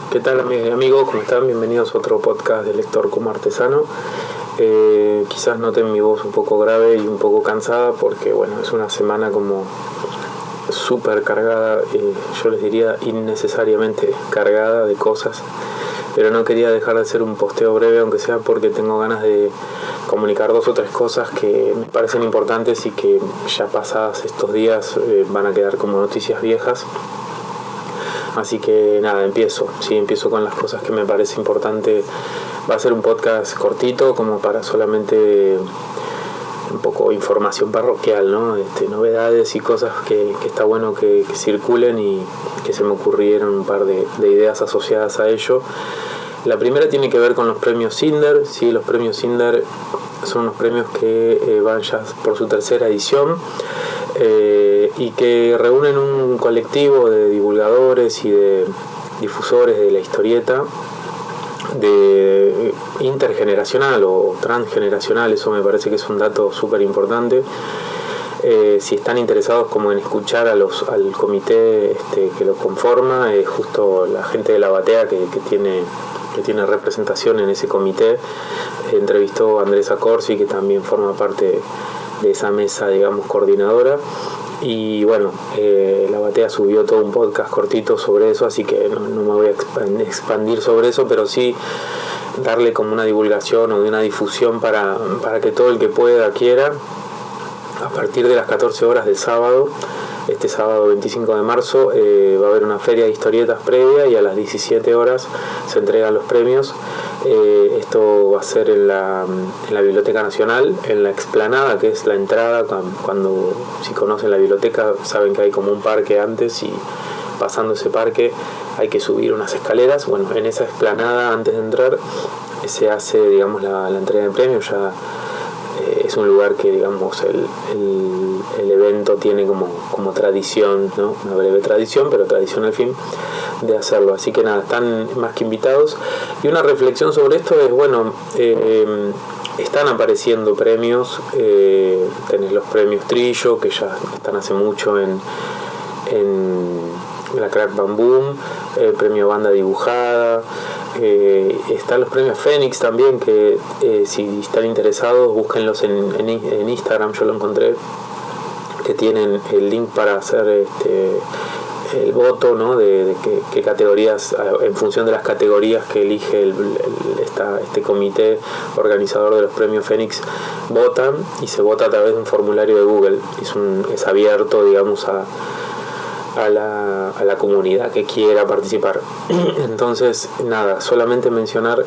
¿Qué tal amigos? ¿Cómo están? Bienvenidos a otro podcast de Lector como Artesano. Quizás noten mi voz un poco grave y un poco cansada porque bueno, es una semana como súper cargada, yo les diría innecesariamente cargada de cosas, pero no quería dejar de hacer un posteo breve, aunque sea porque tengo ganas de comunicar 2 o 3 cosas que me parecen importantes y que ya pasadas estos días van a quedar como noticias viejas. Así que nada, empiezo con las cosas que me parece importante. Va a ser un podcast cortito, como para solamente un poco información parroquial, ¿no? Novedades y cosas que está bueno que circulen y que se me ocurrieron un par de ideas asociadas a ello. La primera tiene que ver con los premios Cinder. Sí, los premios Cinder son unos premios que van ya por su 3ª edición. Y que reúnen un colectivo de divulgadores y de difusores de la historieta de intergeneracional o transgeneracional. Eso me parece que es un dato súper importante. Si están interesados como en escuchar al comité que lo conforma, justo la gente de la Batea que tiene representación en ese comité, entrevistó a Andrés Acorsi, que también forma parte de esa mesa, digamos, coordinadora. Y bueno, la Batea subió todo un podcast cortito sobre eso, así que no me voy a expandir sobre eso, pero sí darle como una divulgación o una difusión para que todo el que pueda, quiera, a partir de las 14 horas del sábado, este sábado 25 de marzo, va a haber una feria de historietas previa y a las 17 horas se entregan los premios. Esto va a ser en la Biblioteca Nacional, en la explanada, que es la entrada. Si conocen la biblioteca saben que hay como un parque antes, y pasando ese parque hay que subir unas escaleras. Bueno, en esa explanada, antes de entrar, se hace, digamos, la entrega de premios. Ya es un lugar que, digamos, el evento tiene como tradición, ¿no? Una breve tradición, pero tradición al fin, de hacerlo. Así que nada, están más que invitados. Y una reflexión sobre esto es, bueno, están apareciendo premios. Tenés los premios Trillo, que ya están hace mucho en la Crack Bam Boom, el premio Banda Dibujada. Están los premios Fénix también, que si están interesados, búsquenlos en Instagram. Yo lo encontré, que tienen el link para hacer el voto, ¿no? de qué categorías, en función de las categorías que elige este comité organizador de los premios Fénix, votan, y se vota a través de un formulario de Google. Es abierto, digamos, a la comunidad que quiera participar. Entonces, nada, solamente mencionar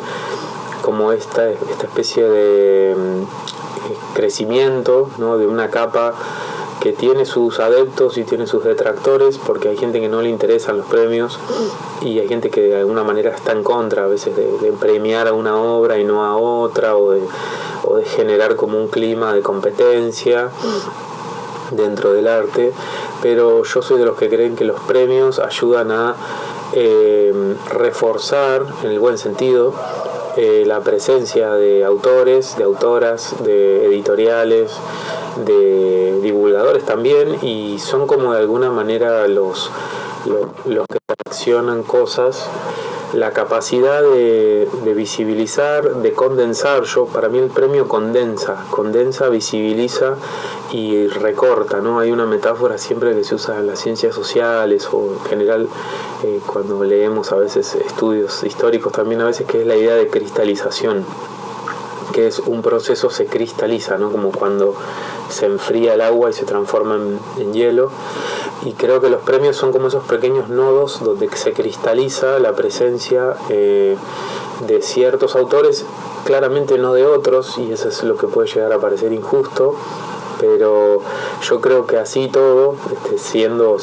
como esta especie de crecimiento, ¿no? De una capa que tiene sus adeptos y tiene sus detractores, porque hay gente que no le interesan los premios y hay gente que de alguna manera está en contra a veces de premiar a una obra y no a otra, o de generar como un clima de competencia dentro del arte. Pero yo soy de los que creen que los premios ayudan a reforzar, en el buen sentido, la presencia de autores, de autoras, de editoriales, de divulgadores también, y son como de alguna manera los que accionan cosas. La capacidad de visibilizar, de condensar. Para mí el premio condensa, visibiliza y recorta, ¿no? Hay una metáfora siempre que se usa en las ciencias sociales, o en general cuando leemos a veces estudios históricos también, a veces, que es la idea de cristalización, que es un proceso, se cristaliza, ¿no? Como cuando se enfría el agua y se transforma en hielo. Y creo que los premios son como esos pequeños nodos donde se cristaliza la presencia de ciertos autores, claramente no de otros, y eso es lo que puede llegar a parecer injusto. Pero yo creo que así todo, siendo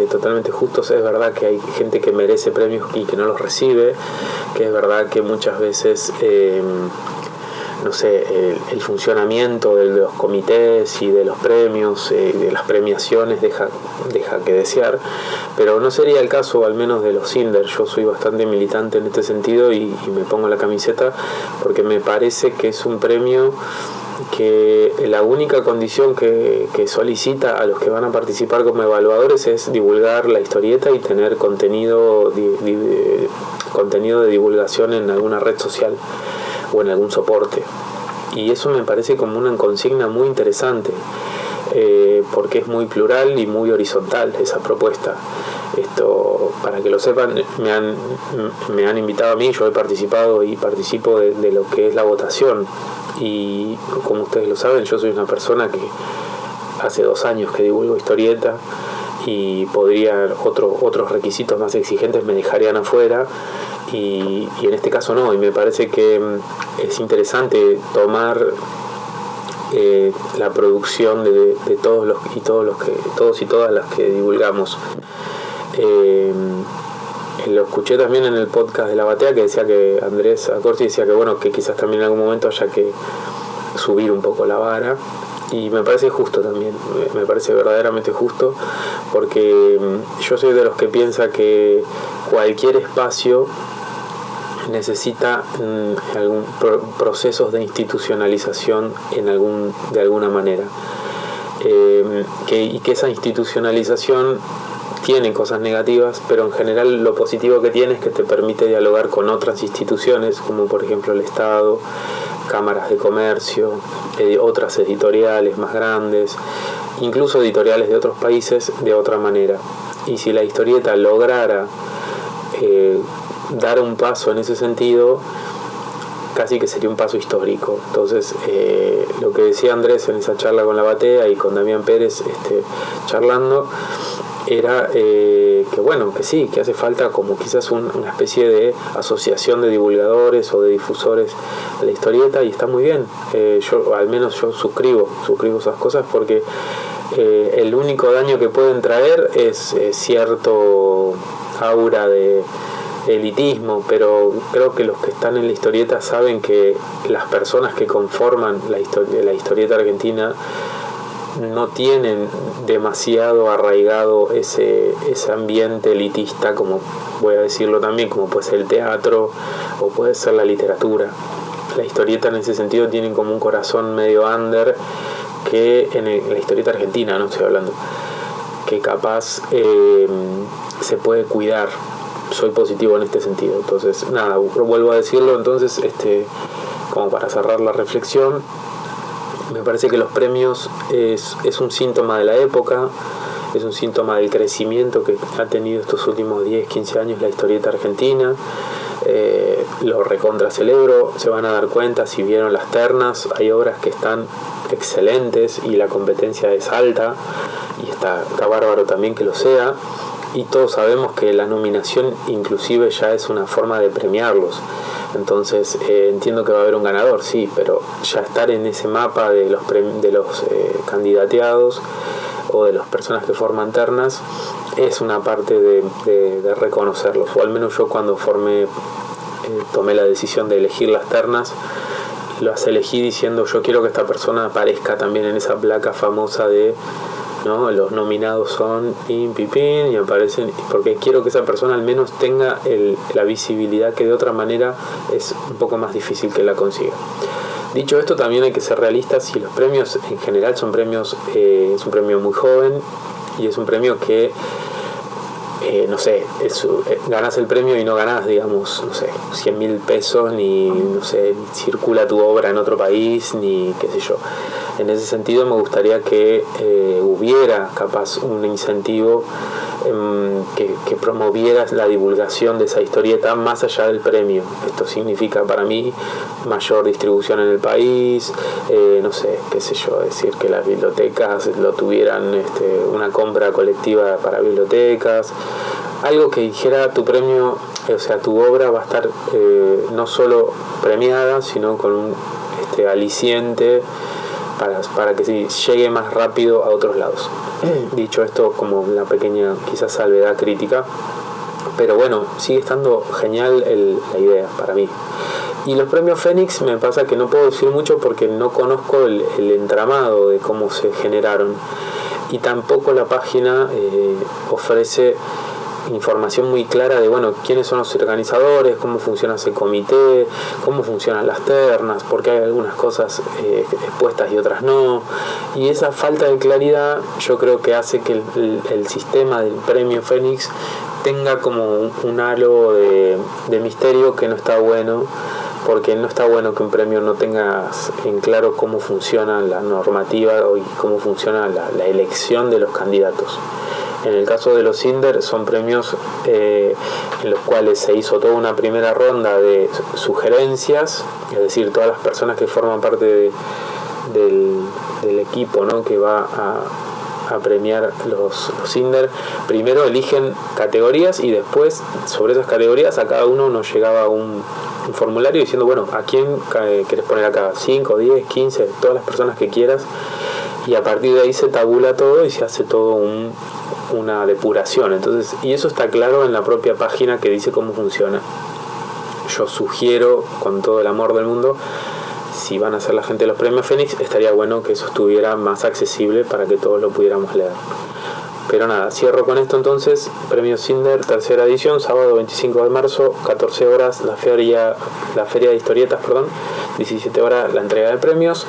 totalmente justos, es verdad que hay gente que merece premios y que no los recibe, que es verdad que muchas veces no sé, el funcionamiento de los comités y de los premios, de las premiaciones deja que desear, pero no sería el caso, al menos, de los Cinder. Yo soy bastante militante en este sentido y me pongo la camiseta, porque me parece que es un premio que la única condición que solicita a los que van a participar como evaluadores es divulgar la historieta y tener contenido de divulgación en alguna red social o en algún soporte. Y eso me parece como una consigna muy interesante, porque es muy plural y muy horizontal esa propuesta. Esto, para que lo sepan, me han invitado a mí, yo he participado y participo de lo que es la votación, y como ustedes lo saben, yo soy una persona que hace 2 años que divulgo historieta, y otros requisitos más exigentes me dejarían afuera, y en este caso no, y me parece que es interesante tomar la producción de todos y todas las que divulgamos. Lo escuché también en el podcast de La Batea, que decía que Andrés Acorsi decía que bueno, que quizás también en algún momento haya que subir un poco la vara, y me parece justo también, me parece verdaderamente justo, porque yo soy de los que piensa que cualquier espacio necesita algún procesos de institucionalización de alguna manera, y que esa institucionalización tiene cosas negativas, pero en general lo positivo que tiene es que te permite dialogar con otras instituciones, como por ejemplo el Estado, cámaras de comercio, otras editoriales más grandes, incluso editoriales de otros países de otra manera. Y si la historieta lograra dar un paso en ese sentido, casi que sería un paso histórico. Entonces, lo que decía Andrés en esa charla con La Batea y con Damián Pérez charlando, era que bueno, que sí, que hace falta como quizás una especie de asociación de divulgadores o de difusores de la historieta, y está muy bien. Al menos yo suscribo esas cosas, porque el único daño que pueden traer es cierto aura de elitismo, pero creo que los que están en la historieta saben que las personas que conforman la historieta argentina no tienen demasiado arraigado ese ambiente elitista, como voy a decirlo también, como puede ser el teatro o puede ser la literatura. La historieta en ese sentido tiene como un corazón medio under, que en la historieta argentina, no estoy hablando, que capaz se puede cuidar. Soy positivo en este sentido. Entonces, nada, vuelvo a decirlo. Entonces, como para cerrar la reflexión, me parece que los premios es un síntoma de la época, es un síntoma del crecimiento que ha tenido estos últimos 10, 15 años la historieta argentina. Lo recontra celebro. Se van a dar cuenta, si vieron las ternas, hay obras que están excelentes y la competencia es alta, y está bárbaro también que lo sea. Y todos sabemos que la nominación inclusive ya es una forma de premiarlos. Entonces entiendo que va a haber un ganador, sí, pero ya estar en ese mapa de los candidateados o de las personas que forman ternas es una parte de reconocerlos. O al menos yo, cuando tomé la decisión de elegir las ternas, las elegí diciendo: yo quiero que esta persona aparezca también en esa placa famosa de, ¿no?, los nominados son pin, y aparecen, porque quiero que esa persona al menos tenga la visibilidad que de otra manera es un poco más difícil que la consiga. Dicho esto, también hay que ser realistas, y los premios en general es un premio muy joven, y es un premio que no sé, ganás el premio y no ganás, digamos, no sé, 100.000 pesos, ni, no sé, circula tu obra en otro país, ni qué sé yo. En ese sentido, me gustaría que hubiera capaz un incentivo que promoviera la divulgación de esa historieta más allá del premio. Esto significa para mí mayor distribución en el país, no sé, qué sé yo, decir que las bibliotecas lo tuvieran, una compra colectiva para bibliotecas, algo que dijera: tu premio, o sea, tu obra va a estar no solo premiada, sino con un aliciente para que llegue más rápido a otros lados. Dicho esto, como una pequeña quizás salvedad crítica, pero bueno, sigue estando genial la idea para mí. Y los premios Fénix, me pasa que no puedo decir mucho porque no conozco el entramado de cómo se generaron, y tampoco la página ofrece información muy clara de, bueno, quiénes son los organizadores, cómo funciona ese comité, cómo funcionan las ternas, porque hay algunas cosas expuestas y otras no. Y esa falta de claridad yo creo que hace que el sistema del premio Fénix tenga como un halo de misterio que no está bueno, porque no está bueno que un premio no tengas en claro cómo funciona la normativa y cómo funciona la elección de los candidatos. En el caso de los Cinder son premios en los cuales se hizo toda una primera ronda de sugerencias, es decir, todas las personas que forman parte del equipo, ¿no?, que va a premiar los Cinder, primero eligen categorías y después sobre esas categorías a cada uno nos llegaba un formulario diciendo, bueno, ¿a quién querés poner acá? 5, 10, 15, todas las personas que quieras, y a partir de ahí se tabula todo y se hace todo una depuración. Entonces, y eso está claro en la propia página que dice cómo funciona. Yo sugiero con todo el amor del mundo, si van a ser la gente de los premios Fénix, estaría bueno que eso estuviera más accesible para que todos lo pudiéramos leer. Pero nada, cierro con esto entonces. Premios Cinder, tercera edición, sábado 25 de marzo, 14 horas, la feria de historietas, 17 horas la entrega de premios.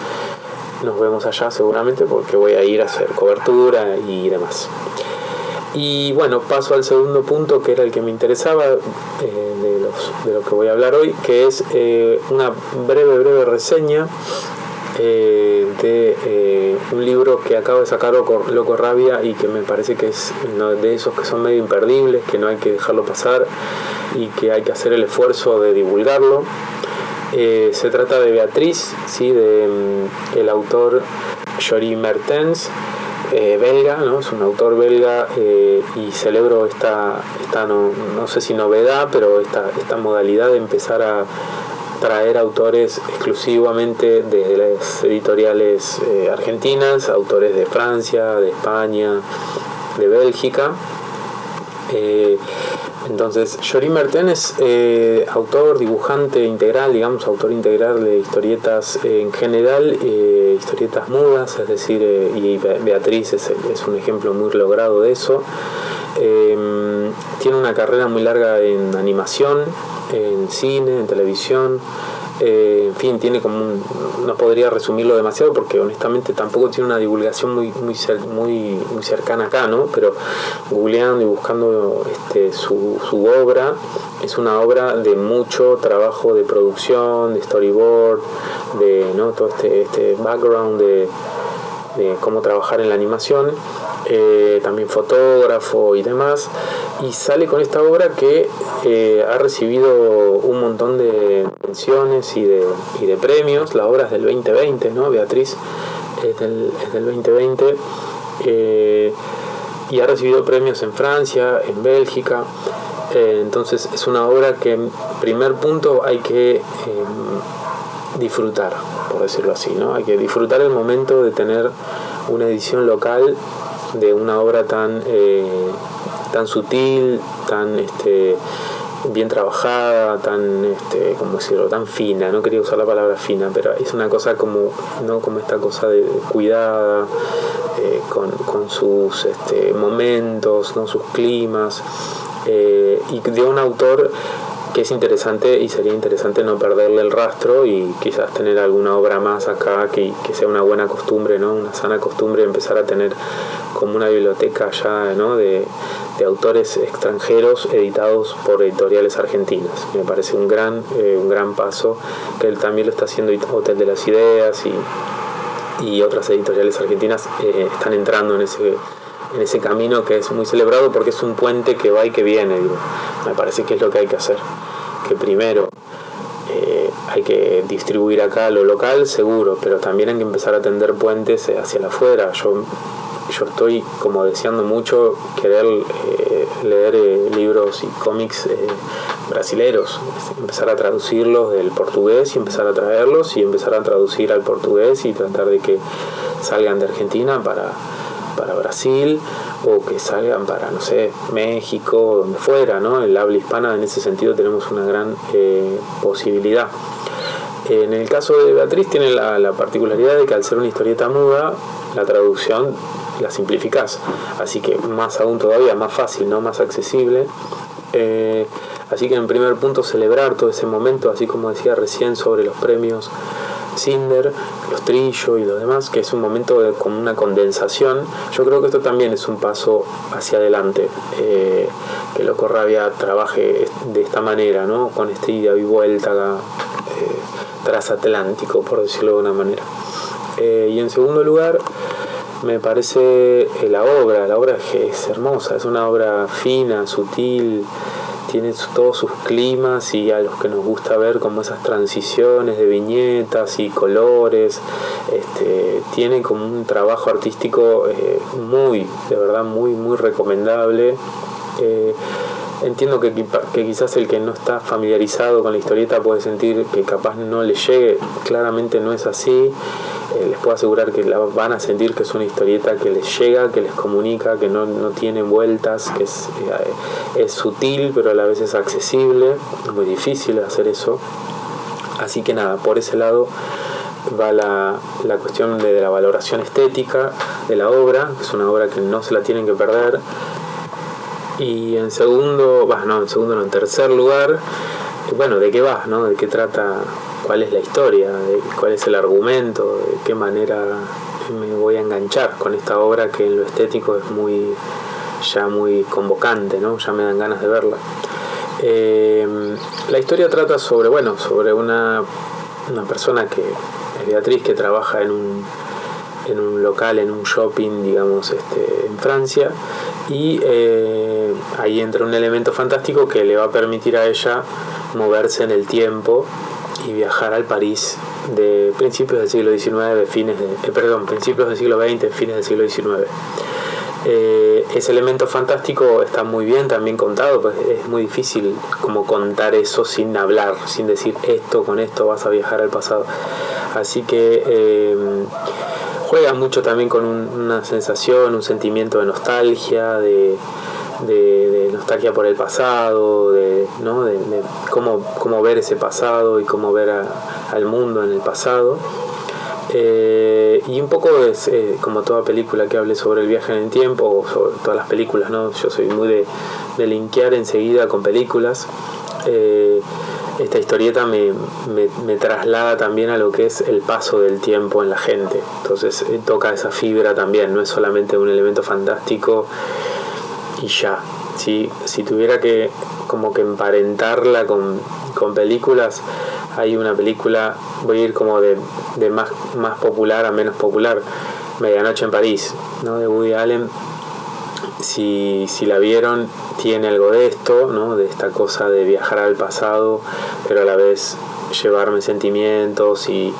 Nos vemos allá seguramente porque voy a ir a hacer cobertura y demás. Y bueno, paso al segundo punto, que era el que me interesaba, de lo que voy a hablar hoy, que es una breve reseña de un libro que acabo de sacar, Loco Rabia, y que me parece que es uno de esos que son medio imperdibles, que no hay que dejarlo pasar y que hay que hacer el esfuerzo de divulgarlo. Se trata de Beatriz, ¿sí?, el autor Jory Mertens, belga, ¿no? Es un autor belga, y celebro esta no sé si novedad, pero esta modalidad de empezar a traer autores exclusivamente de las editoriales argentinas, autores de Francia, de España, de Bélgica. Entonces, Jory Mertens es autor, dibujante integral, digamos, autor integral de historietas en general, historietas mudas, es decir, y Beatriz es un ejemplo muy logrado de eso. Tiene una carrera muy larga en animación, en cine, en televisión. En fin, tiene como no podría resumirlo demasiado porque honestamente tampoco tiene una divulgación muy cercana acá, ¿no? Pero googleando y buscando su obra, es una obra de mucho trabajo de producción, de storyboard, de, ¿no?, todo este background de cómo trabajar en la animación, también fotógrafo y demás, y sale con esta obra que ha recibido un montón de menciones y de premios. La obra es del 2020, ¿no? Beatriz es del 2020, y ha recibido premios en Francia, en Bélgica. Entonces es una obra que, en primer punto, hay que disfrutar, por decirlo así, ¿no? Hay que disfrutar el momento de tener una edición local de una obra tan sutil, tan bien trabajada, tan ¿cómo decirlo?, tan fina. No quería usar la palabra fina, pero es una cosa como, ¿no?, como esta cosa de cuidada, con sus momentos, ¿no?, sus climas, y de un autor que es interesante, y sería interesante no perderle el rastro y quizás tener alguna obra más acá que sea una buena costumbre, ¿no?, una sana costumbre, empezar a tener como una biblioteca ya, ¿no?, de autores extranjeros editados por editoriales argentinas. Me parece un gran paso, que él también lo está haciendo Hotel de las Ideas, y otras editoriales argentinas están entrando en ese camino que es muy celebrado porque es un puente que va y que viene, digo. Me parece que es lo que hay que hacer, que primero hay que distribuir acá lo local, seguro, pero también hay que empezar a tender puentes hacia el afuera. Yo estoy como deseando mucho querer leer libros y cómics brasileros, empezar a traducirlos del portugués y empezar a traerlos y empezar a traducir al portugués y tratar de que salgan de Argentina para Brasil, o que salgan para, no sé, México, donde fuera, ¿no? El habla hispana, en ese sentido tenemos una gran posibilidad. En el caso de Beatriz tiene la particularidad de que, al ser una historieta muda, la traducción la simplificás, así que más aún todavía, más fácil, ¿no? Más accesible. Así que en primer punto celebrar todo ese momento, así como decía recién sobre los premios Cinder, los Trillo y lo demás, que es un momento con una condensación. Yo creo que esto también es un paso hacia adelante, que Loco Rabia trabaje de esta manera, ¿no? Con este ida y vuelta transatlántico, por decirlo de una manera. Y en segundo lugar, me parece la obra es hermosa, es una obra fina, sutil, tiene todos sus climas, y a los que nos gusta ver como esas transiciones de viñetas y colores, tiene como un trabajo artístico de verdad muy recomendable. Entiendo que quizás el que no está familiarizado con la historieta puede sentir que capaz no le llegue, claramente no es así. Les puedo asegurar que van a sentir que es una historieta que les llega, que les comunica, que no tiene vueltas, que es sutil pero a la vez es accesible. Es muy difícil hacer eso, así que nada, por ese lado va la cuestión de la valoración estética de la obra, que es una obra que no se la tienen que perder. Y en tercer lugar, bueno, ¿de qué va, no? ¿De qué trata? ¿Cuál es la historia? ¿Cuál es el argumento? ¿De qué manera me voy a enganchar con esta obra que en lo estético es muy convocante, ¿no? Ya me dan ganas de verla. La historia trata sobre una persona que es Beatriz, que trabaja en un local, en un shopping, digamos, en Francia, y ahí entra un elemento fantástico que le va a permitir a ella moverse en el tiempo y viajar al París de principios del siglo XIX, principios del siglo XX, fines del siglo XIX. Ese elemento fantástico está muy bien también contado, pues es muy difícil como contar eso sin hablar, sin decir con esto vas a viajar al pasado. Así que juega mucho también con una sensación, un sentimiento de nostalgia, de nostalgia por el pasado, de cómo ver ese pasado y cómo ver al mundo en el pasado. Y un poco es como toda película que hable sobre el viaje en el tiempo, o sobre todas las películas, ¿no? Yo soy muy de linkear enseguida con películas. Esta historieta me traslada también a lo que es el paso del tiempo en la gente. Entonces toca esa fibra también, no es solamente un elemento fantástico y ya. Si tuviera que como que emparentarla con películas, hay una película, voy a ir como de más popular a menos popular, Medianoche en París, ¿no? De Woody Allen. Si la vieron, tiene algo de esto, ¿no? De esta cosa de viajar al pasado, pero a la vez llevarme sentimientos y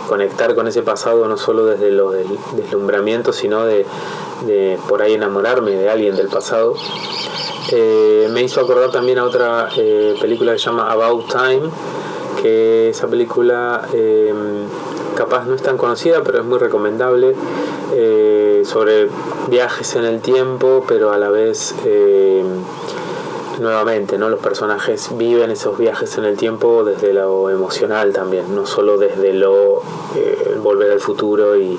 conectar con ese pasado, no solo desde los deslumbramientos, sino de por ahí enamorarme de alguien del pasado. Me hizo acordar también a otra película que se llama About Time, que esa película capaz no es tan conocida, pero es muy recomendable, sobre viajes en el tiempo, pero a la vez nuevamente, ¿no? Los personajes viven esos viajes en el tiempo desde lo emocional también, no solo desde el volver al futuro y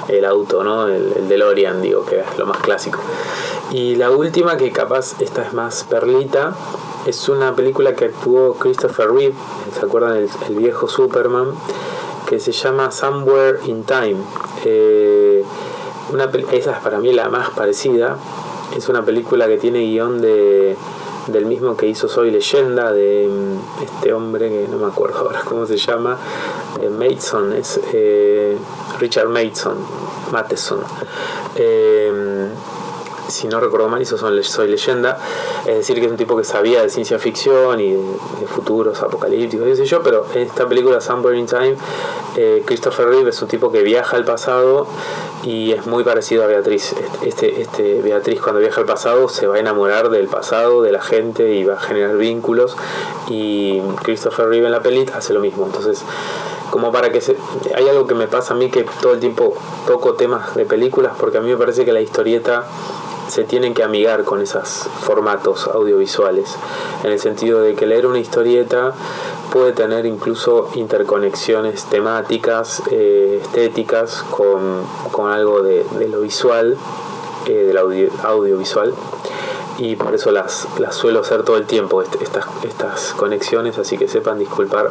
el auto, ¿no? El DeLorean, digo, que es lo más clásico. Y la última, que capaz esta es más perlita, es una película que actuó Christopher Reeve, ¿se acuerdan? El viejo Superman, que se llama Somewhere in Time. Esa es para mí la más parecida. Es una película que tiene guión del mismo que hizo Soy Leyenda, de este hombre que no me acuerdo ahora cómo se llama, Matheson, es Richard Matheson. Si no recuerdo mal, hizo Soy Leyenda, es decir, que es un tipo que sabía de ciencia ficción y de futuros apocalípticos, qué sé yo, pero en esta película Somewhere in Time, Christopher Reeve es un tipo que viaja al pasado y es muy parecido a Beatriz. Beatriz, cuando viaja al pasado, se va a enamorar del pasado, de la gente, y va a generar vínculos, y Christopher Reeve en la peli hace lo mismo. Entonces, como para que hay algo que me pasa a mí, que todo el tiempo toco temas de películas, porque a mí me parece que la historieta se tienen que amigar con esos formatos audiovisuales, en el sentido de que leer una historieta puede tener incluso interconexiones temáticas, estéticas, con algo de lo visual, del audiovisual, y por eso las suelo hacer todo el tiempo, estas conexiones, así que sepan disculpar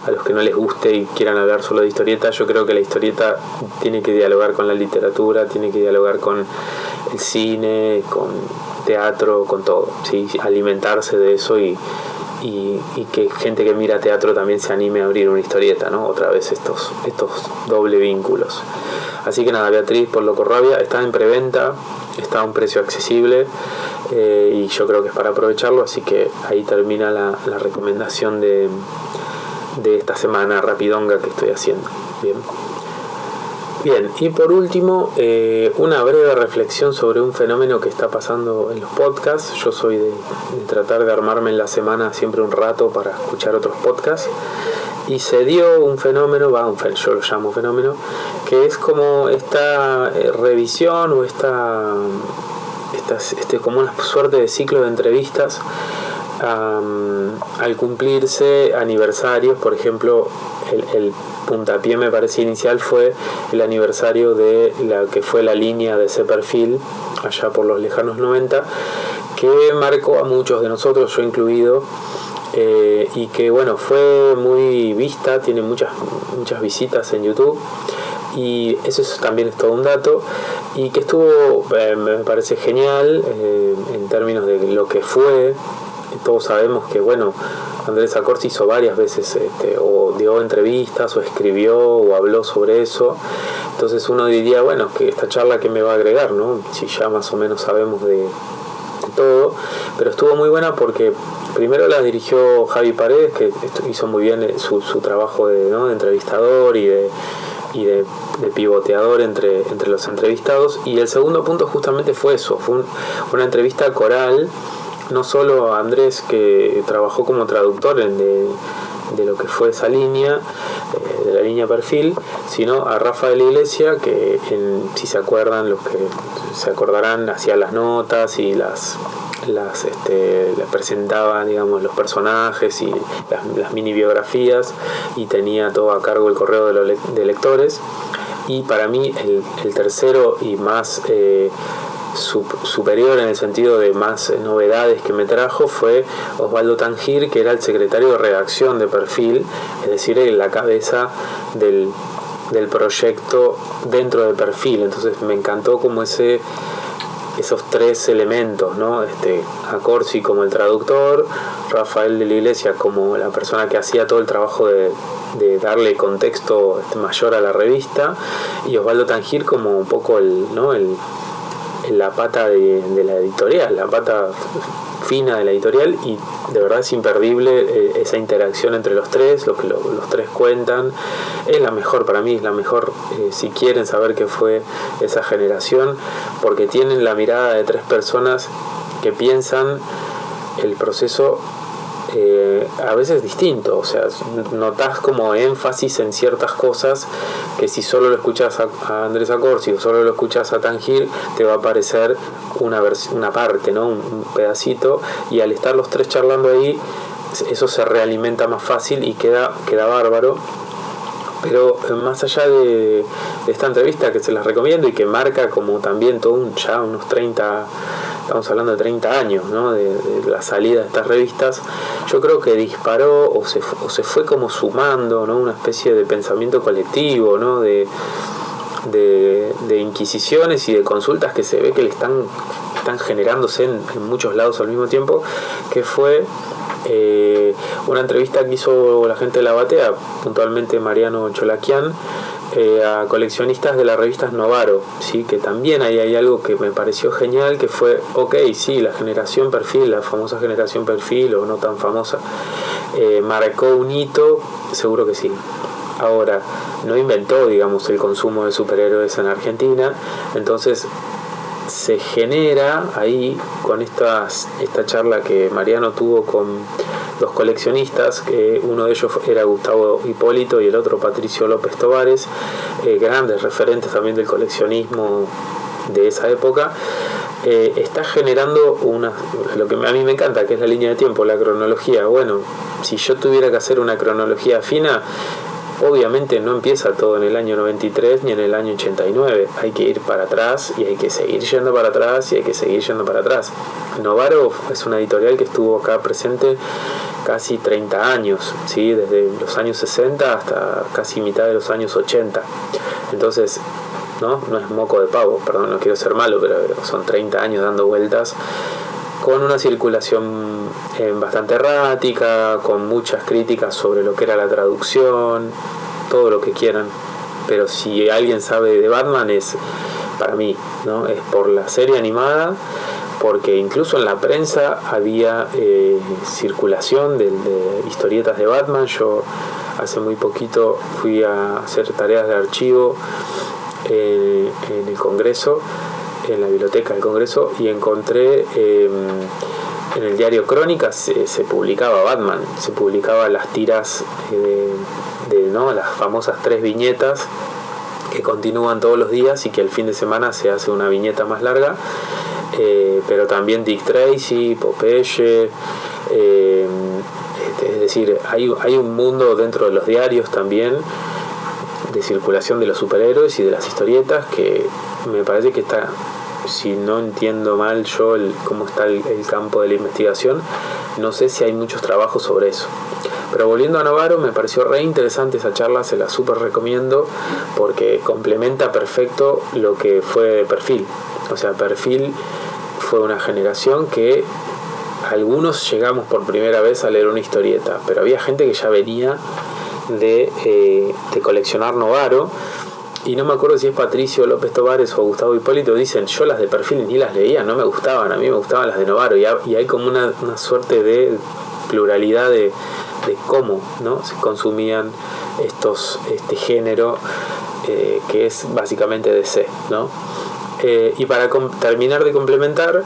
a los que no les guste y quieran hablar solo de historieta. Yo creo que la historieta tiene que dialogar con la literatura, tiene que dialogar con el cine, con teatro, con todo, ¿sí? Alimentarse de eso y que gente que mira teatro también se anime a abrir una historieta, ¿no? Otra vez estos doble vínculos. Así que nada, Beatriz por Locorrabia está en preventa, está a un precio accesible, y yo creo que es para aprovecharlo, así que ahí termina la recomendación de esta semana rapidonga que estoy haciendo. Bien, y por último, una breve reflexión sobre un fenómeno que está pasando en los podcasts. Yo soy de tratar de armarme en la semana siempre un rato para escuchar otros podcasts, y se dio un fenómeno, yo lo llamo fenómeno, que es como esta revisión o como una suerte de ciclo de entrevistas al cumplirse aniversarios. Por ejemplo, el puntapié, me parece, inicial fue el aniversario de la que fue la línea de ese perfil allá por los lejanos 90, que marcó a muchos de nosotros, yo incluido, y que bueno, fue muy vista, tiene muchas visitas en YouTube, y eso también es todo un dato, y que estuvo, me parece genial en términos de lo que fue. Todos sabemos que bueno, Andrés Acorsi hizo varias veces o dio entrevistas o escribió o habló sobre eso. Entonces uno diría, bueno, que esta charla que me va a agregar, ¿no? Si ya más o menos sabemos de todo. Pero estuvo muy buena porque primero la dirigió Javi Paredes, que hizo muy bien su trabajo de entrevistador y de pivoteador entre los entrevistados. Y el segundo punto justamente fue eso, fue una entrevista coral, no solo a Andrés, que trabajó como traductor de lo que fue esa línea, de la línea perfil, sino a Rafa de la Iglesia, que si se acuerdan, los que se acordarán, hacía las notas y las presentaba, digamos, los personajes y las mini biografías, y tenía todo a cargo el correo de lectores. Y para mí el tercero y más superior en el sentido de más novedades que me trajo fue Osvaldo Tangir, que era el secretario de redacción de Perfil, es decir, la cabeza del proyecto dentro de Perfil. Entonces me encantó como esos tres elementos, ¿no? Acorsi como el traductor, Rafael de la Iglesia como la persona que hacía todo el trabajo de darle contexto mayor a la revista, y Osvaldo Tangir como un poco la pata de la editorial, la pata fina de la editorial. Y de verdad es imperdible esa interacción entre los tres, lo que los tres cuentan. Es la mejor, para mí es la mejor, si quieren saber qué fue esa generación, porque tienen la mirada de tres personas que piensan el proceso a veces distinto. O sea, notás como énfasis en ciertas cosas que si solo lo escuchás a Andrés Acorsi o solo lo escuchás a Tangir, te va a parecer una parte, ¿no? Un pedacito, y al estar los tres charlando ahí, eso se realimenta más fácil y queda bárbaro. Pero más allá de esta entrevista, que se las recomiendo y que marca como también todo ya unos 30, estamos hablando de 30 años, ¿no? de la salida de estas revistas, yo creo que disparó o se fue como sumando, ¿no? Una especie de pensamiento colectivo, ¿no? de inquisiciones y de consultas que se ve que le están generándose en muchos lados al mismo tiempo, que fue una entrevista que hizo la gente de La Batea, puntualmente Mariano Cholaquian, a coleccionistas de las revistas Novaro, ¿sí? Que también ahí hay algo que me pareció genial, que fue, sí, la generación Perfil, la famosa generación Perfil, o no tan famosa, marcó un hito, seguro que sí. Ahora, no inventó, digamos, el consumo de superhéroes en Argentina. Entonces se genera ahí con esta charla que Mariano tuvo con los coleccionistas, que uno de ellos era Gustavo Hipólito y el otro Patricio López Tovares, grandes referentes también del coleccionismo de esa época. Está generando lo que a mí me encanta, que es la línea de tiempo, la cronología. Bueno, si yo tuviera que hacer una cronología fina, obviamente no empieza todo en el año 93 ni en el año 89, hay que ir para atrás y hay que seguir yendo para atrás y hay que seguir yendo para atrás. Novaro es una editorial que estuvo acá presente casi 30 años, ¿sí? Desde los años 60 hasta casi mitad de los años 80. Entonces, no es moco de pavo, perdón, no quiero ser malo, pero son 30 años dando vueltas, con una circulación bastante errática, con muchas críticas sobre lo que era la traducción, todo lo que quieran. Pero si alguien sabe de Batman, es para mí, ¿no? Es por la serie animada, porque incluso en la prensa había circulación de historietas de Batman. Yo hace muy poquito fui a hacer tareas de archivo en el Congreso, en la biblioteca del Congreso, y encontré en el diario Crónica se publicaba Batman, se publicaba las tiras ¿no? las famosas 3 viñetas que continúan todos los días y que el fin de semana se hace una viñeta más larga, pero también Dick Tracy, Popeye, es decir, hay un mundo dentro de los diarios también de circulación de los superhéroes y de las historietas que me parece que está, si no entiendo mal yo cómo está el campo de la investigación, no sé si hay muchos trabajos sobre eso. Pero volviendo a Novaro, me pareció re interesante esa charla, se la súper recomiendo porque complementa perfecto lo que fue Perfil. O sea, Perfil fue una generación que algunos llegamos por primera vez a leer una historieta, pero había gente que ya venía de coleccionar Novaro, y no me acuerdo si es Patricio López Tovares o Gustavo Hipólito, dicen, yo las de Perfil ni las leía, no me gustaban, a mí me gustaban las de Novaro, y hay como una suerte de pluralidad de cómo, ¿no? se consumían este género que es básicamente DC, ¿no? Y para terminar de complementar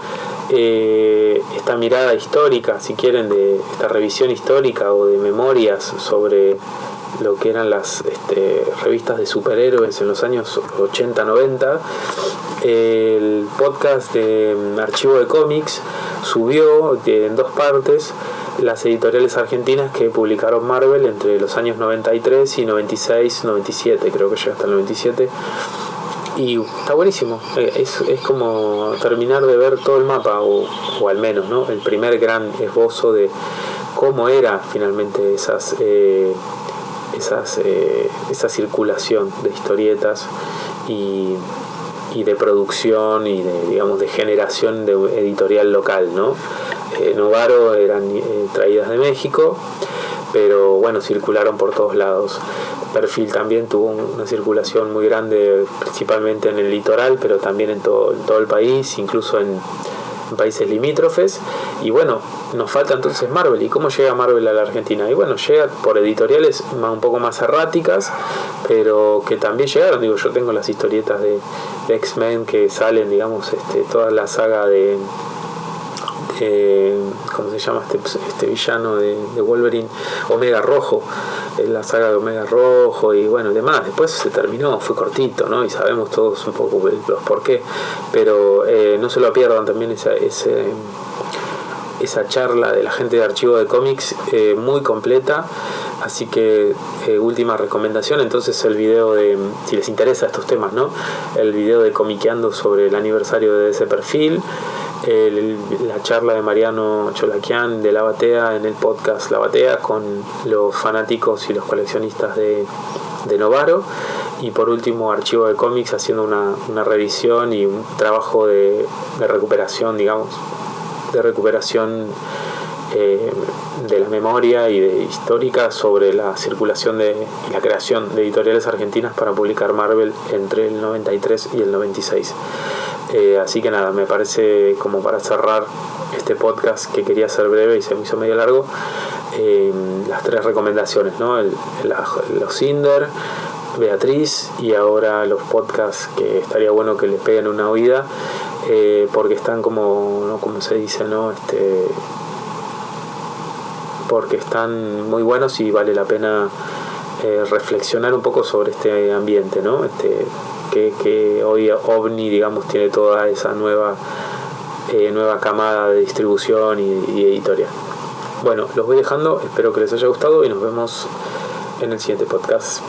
esta mirada histórica, si quieren, de esta revisión histórica o de memorias sobre lo que eran las revistas de superhéroes en los años 80-90, el podcast de Archivo de Cómics subió en 2 partes las editoriales argentinas que publicaron Marvel entre los años 93 y 96, 97, creo que llega hasta el 97, y está buenísimo. Es como terminar de ver todo el mapa, o al menos, ¿no? El primer gran esbozo de cómo era finalmente esa circulación de historietas y de producción y de generación de editorial local, ¿no? Novaro eran traídas de México, pero bueno, circularon por todos lados. Perfil también tuvo una circulación muy grande, principalmente en el litoral, pero también en todo el país, incluso en países limítrofes. Y bueno, nos falta entonces Marvel. ¿Y cómo llega Marvel a la Argentina? Y bueno, llega por editoriales un poco más erráticas, pero que también llegaron. Digo, yo tengo las historietas de X-Men que salen, digamos, toda la saga de ¿cómo se llama este villano de Wolverine? Omega Rojo, la saga de Omega Rojo y bueno, demás. Después se terminó, fue cortito, ¿no? Y sabemos todos un poco los por qué, pero no se lo pierdan también esa charla de la gente de Archivo de Cómics, muy completa. Así que última recomendación, entonces el video de, si les interesa estos temas, ¿no? El video de Comiqueando sobre el aniversario de ese Perfil, la charla de Mariano Cholaquian de La Batea en el podcast La Batea con los fanáticos y los coleccionistas de Novaro, y por último Archivo de Cómics haciendo una revisión y un trabajo de recuperación, digamos, de recuperación de la memoria y de histórica sobre la circulación y la creación de editoriales argentinas para publicar Marvel entre el 93 y el 96. Así que nada, me parece como para cerrar este podcast, que quería ser breve y se me hizo medio largo, las 3 recomendaciones, ¿no? Los Inder, Beatriz, y ahora los podcasts que estaría bueno que le peguen una oída, porque están como, ¿no? Como se dice, ¿no? Porque están muy buenos y vale la pena reflexionar un poco sobre este ambiente, ¿no? Que hoy OVNI, digamos, tiene toda esa nueva camada de distribución y editorial. Bueno, los voy dejando, espero que les haya gustado y nos vemos en el siguiente podcast.